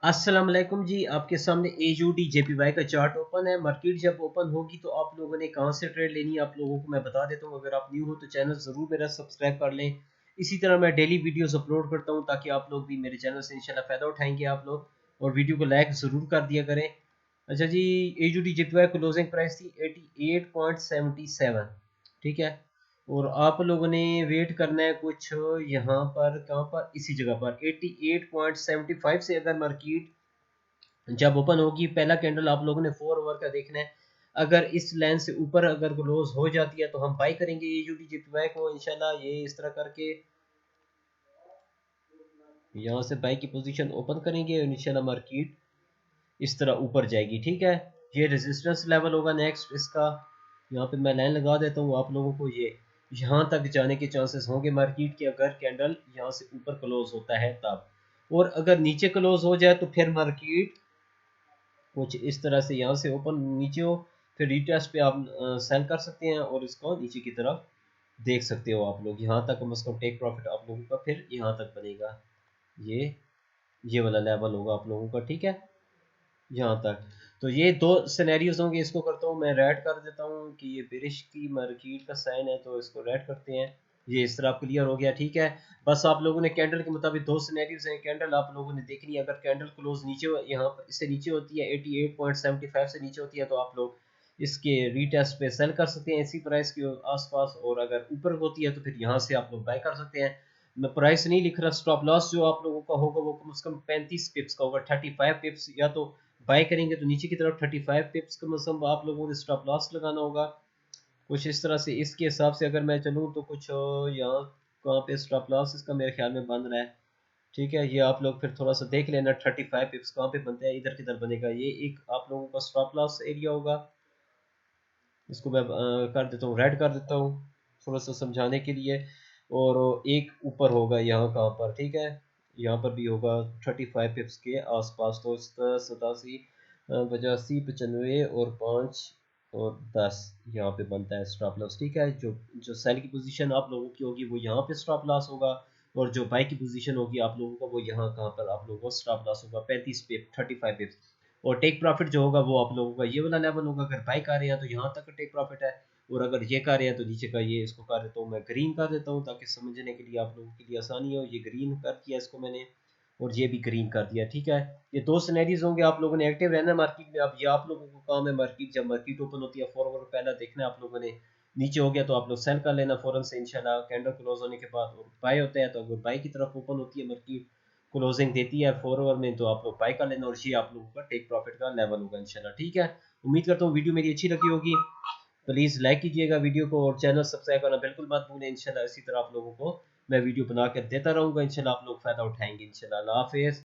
अस्सलाम वालेकुम जी। आपके सामने AUD JPY का चार्ट ओपन है। मार्केट जब ओपन होगी तो आप लोगों ने कहां से ट्रेड लेनी है आप लोगों को मैं बता देता हूं। अगर आप न्यू हो तो चैनल ज़रूर मेरा सब्सक्राइब कर लें। इसी तरह मैं डेली वीडियोस अपलोड करता हूं ताकि आप लोग भी मेरे चैनल से इंशाल्लाह फ़ायदा उठाएंगे आप लोग, और वीडियो को लाइक ज़रूर कर दिया करें। अच्छा जी, AUD JPY क्लोजिंग प्राइस थी 88.77, ठीक है। और आप लोगों ने वेट करना है कुछ यहाँ पर, कहाँ पर, इसी जगह पर 88.75 से अगर मार्केट जब ओपन होगी, पहला कैंडल आप लोगों ने 4 आवर का देखना है। अगर इस लाइन से ऊपर अगर क्लोज हो जाती है तो हम बाई करेंगे AUD JPY को इंशाल्लाह। ये इस तरह करके यहाँ से बाई की पोजीशन ओपन करेंगे और इंशाल्लाह मार्केट इस तरह ऊपर जाएगी, ठीक है। ये रेजिस्टेंस लेवल होगा नेक्स्ट इसका। यहाँ पे मैं लाइन लगा देता हूँ आप लोगों को। ये यहाँ तक जाने के चांसेस होंगे मार्केट के, अगर कैंडल यहाँ से ऊपर क्लोज होता है तब। और अगर नीचे क्लोज हो जाए तो फिर मार्केट कुछ इस तरह से यहाँ से ओपन नीचे हो, फिर रीटेस्ट पे आप सेल कर सकते हैं और इसको नीचे की तरफ देख सकते हो आप लोग। यहाँ तक कम से कम टेक प्रॉफिट आप लोगों का फिर यहाँ तक बनेगा। ये वाला लेवल होगा आप लोगों का, ठीक है, यहाँ तक। तो ये दो सिनेरियोज होंगे। इसको करता हूँ मैं रेड कर देता हूँ कि ये बेरिश की मार्केट का साइन है, तो इसको रेड करते हैं। ये इस तरह क्लियर हो गया, ठीक है। बस आप लोगों ने कैंडल के मुताबिक दो सिनेरियोज हैं। कैंडल आप लोगों ने देखनी है। अगर कैंडल क्लोज नीचे यहाँ पर इससे नीचे होती है 88.75 से नीचे होती है तो आप लोग इसके रीटेस्ट पे सेल कर सकते हैं इसी प्राइस के आसपास, और अगर ऊपर होती है तो फिर यहाँ से आप लोग बाय कर सकते हैं। मैं प्राइस नहीं लिख रहा। स्टॉप लॉस जो आप लोगों का होगा वो कम से कम 35 पिप्स का होगा, 35 पिप्स। या तो बाय करेंगे तो नीचे की तरफ 35 पिप्स का मतलब आप लोगों ने स्टॉप लॉस लगाना होगा कुछ इस तरह से। इसके हिसाब से अगर मैं चलूँ तो कुछ यहाँ कहाँ पे स्टॉप लॉस इसका मेरे ख्याल में बन रहा है, ठीक है। ये आप लोग फिर थोड़ा सा देख लेना 35 पिप्स कहाँ पे बनते हैं, इधर किधर बनेगा। ये एक आप लोगों का स्टॉप लॉस एरिया होगा। इसको मैं कर देता हूँ, रेड कर देता हूँ थोड़ा सा समझाने के लिए। और एक ऊपर होगा यहाँ कहाँ पर, ठीक है, यहाँ पर भी होगा 35 पिप्स के आसपास। तो 87, 85, 95 और 5 और 10 यहाँ पे बनता है स्टॉप लॉस, ठीक है। जो जो सेल की पोजीशन आप लोगों की होगी वो यहाँ पे स्टॉप लॉस होगा, और जो बाई की पोजीशन होगी आप लोगों का वो यहाँ कहाँ पर आप लोगों को स्टॉप लॉस होगा 35 पिप, 35 पिप्स। और टेक प्रॉफिट जो होगा वो आप लोगों का ये वाला लेवल होगा। अगर बाई कर रहे हैं तो यहाँ तक का टेक प्रॉफिट है, और अगर ये कर रहे हैं तो नीचे का ये इसको कर देता हूँ मैं ग्रीन कर देता हूँ ताकि समझने के लिए आप लोगों के लिए आसानी हो। ये ग्रीन कर दिया इसको मैंने, और ये भी ग्रीन कर दिया, ठीक है। ये दो सिनेरियोज होंगे। आप लोगों ने एक्टिव रहना मार्केट में। अब ये आप लोगों को काम है, मार्केट जब मार्केट ओपन होती है फॉरवर्ड पहला देखना आप लोगों ने। नीचे हो गया तो आप लोग सेल कर लेना फौरन से इंशाल्लाह कैंडल क्लोज होने के बाद। और बाय होता है तो अगर बाय की तरफ ओपन होती है मार्केट, क्लोजिंग देती है 4 आवर में, तो आप लोग बाय कर लेना। और ये आप लोगों का टेक प्रॉफिट का लेवल होगा इंशाल्लाह, ठीक है। उम्मीद करता हूँ वीडियो मेरी अच्छी लगी होगी। प्लीज़ लाइक कीजिएगा वीडियो को, और चैनल सब्सक्राइब करना बिल्कुल मत भूलें। इंशाल्लाह इसी तरह आप लोगों को मैं वीडियो बना कर देता रहूँगा। इंशाल्लाह आप लोग फ़ायदा उठाएंगे इंशाल्लाह। अल्लाह हाफिज़।